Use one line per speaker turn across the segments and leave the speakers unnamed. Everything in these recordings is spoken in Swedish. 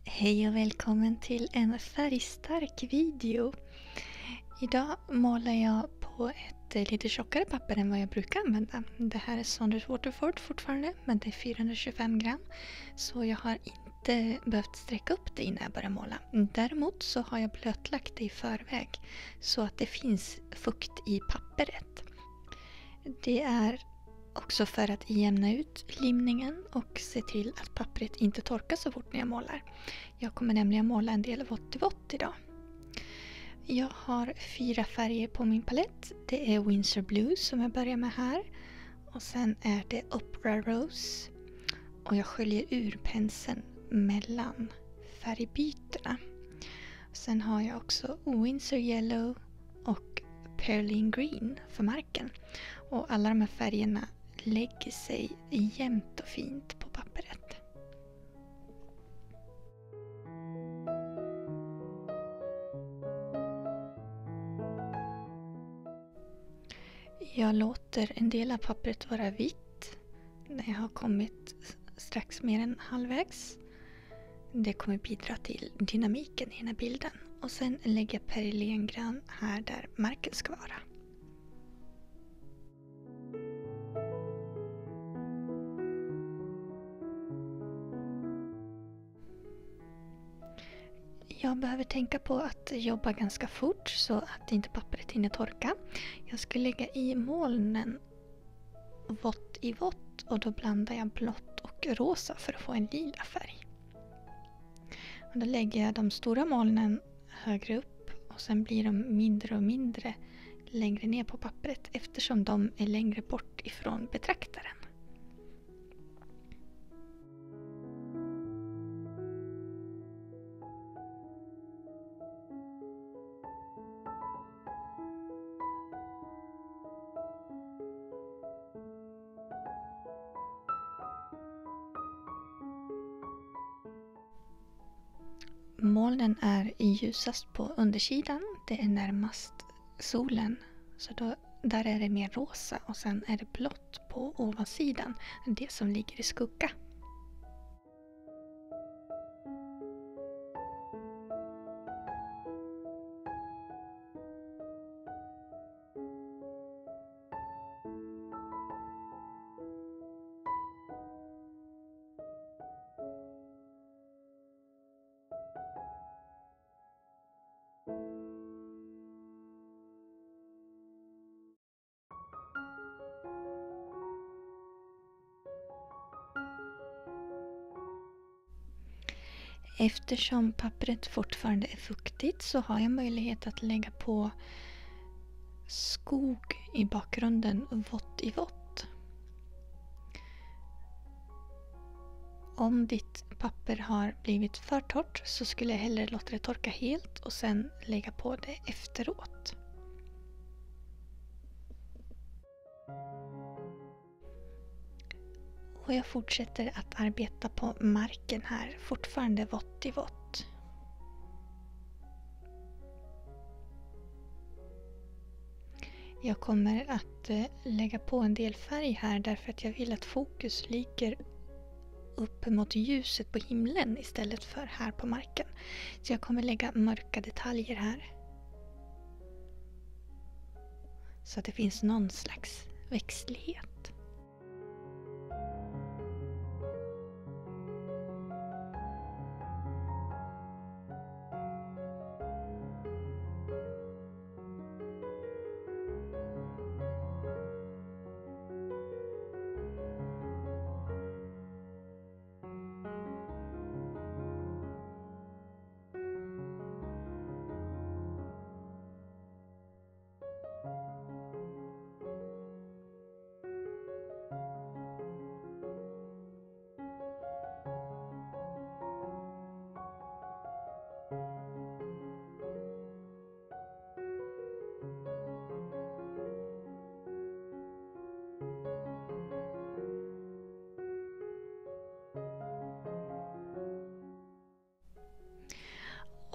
Hej och välkommen till en färgstark video. Idag målar jag på ett lite tjockare papper än vad jag brukar använda. Det här är Saunders Waterford fortfarande, men det är 425 gram. Så jag har inte behövt sträcka upp det innan jag börjar måla. Däremot så har jag blötlagt det i förväg så att det finns fukt i pappret. Det är också för att jämna ut limningen och se till att pappret inte torkar så fort när jag målar. Jag kommer nämligen måla en del vått idag. Jag har 4 färger på min palett. Det är Winsor Blue som jag börjar med här. Och sen är det Opera Rose. Och jag sköljer ur penseln mellan färgbytena. Sen har jag också Winsor Yellow och Perlin Green för marken. Och alla de här färgerna lägger sig jämnt och fint på pappret. Jag låter en del av pappret vara vitt när jag har kommit strax mer än halvvägs. Det kommer bidra till dynamiken i den här bilden. Och sen lägger jag perlengrön här där marken ska vara. Jag behöver tänka på att jobba ganska fort så att inte pappret hinner torka. Jag ska lägga i molnen vått i vått och då blandar jag blått och rosa för att få en lila färg. Och då lägger jag de stora molnen högre upp och sen blir de mindre och mindre längre ner på pappret eftersom de är längre bort ifrån betraktaren. Molnen är ljusast på undersidan, det är närmast solen. Så där är det mer rosa och sen är det blått på ovansidan, det som ligger i skugga. Eftersom pappret fortfarande är fuktigt så har jag möjlighet att lägga på skog i bakgrunden vått i vått. Om ditt papper har blivit för torrt så skulle jag hellre låta det torka helt och sen lägga på det efteråt. Och jag fortsätter att arbeta på marken här, fortfarande vått i vått. Jag kommer att lägga på en del färg här därför att jag vill att fokus ligger upp mot ljuset på himlen istället för här på marken. Så jag kommer lägga mörka detaljer här. Så att det finns någon slags växtlighet.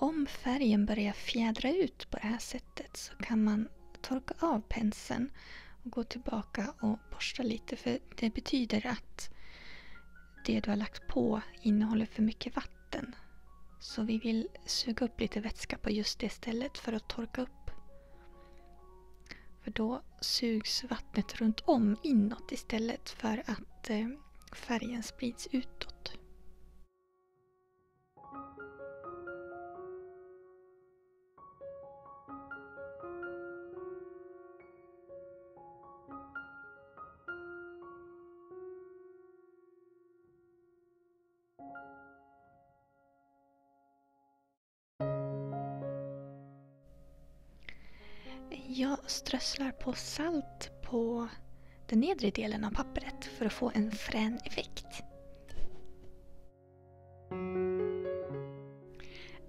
Om färgen börjar fjädra ut på det här sättet så kan man torka av penseln och gå tillbaka och borsta lite, för det betyder att det du har lagt på innehåller för mycket vatten. Så vi vill suga upp lite vätska på just det stället för att torka upp. För då sugs vattnet runt om inåt istället för att färgen sprids utåt. Jag strösslar på salt på den nedre delen av pappret för att få en frän effekt.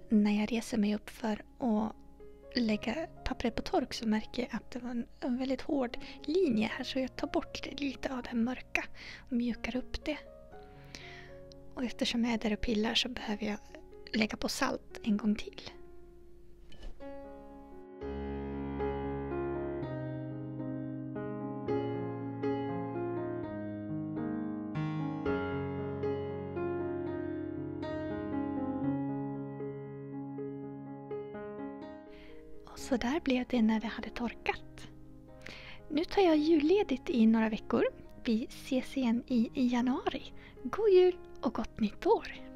När jag reser mig upp för att lägga pappret på tork så märker jag att det var en väldigt hård linje här, så jag tar bort lite av det mörka och mjukar upp det. Och eftersom jag är där och pillar så behöver jag lägga på salt en gång till. Och så där blev det när det hade torkat. Nu tar jag julledigt i några veckor. Vi ses igen i januari. God jul och gott nytt år!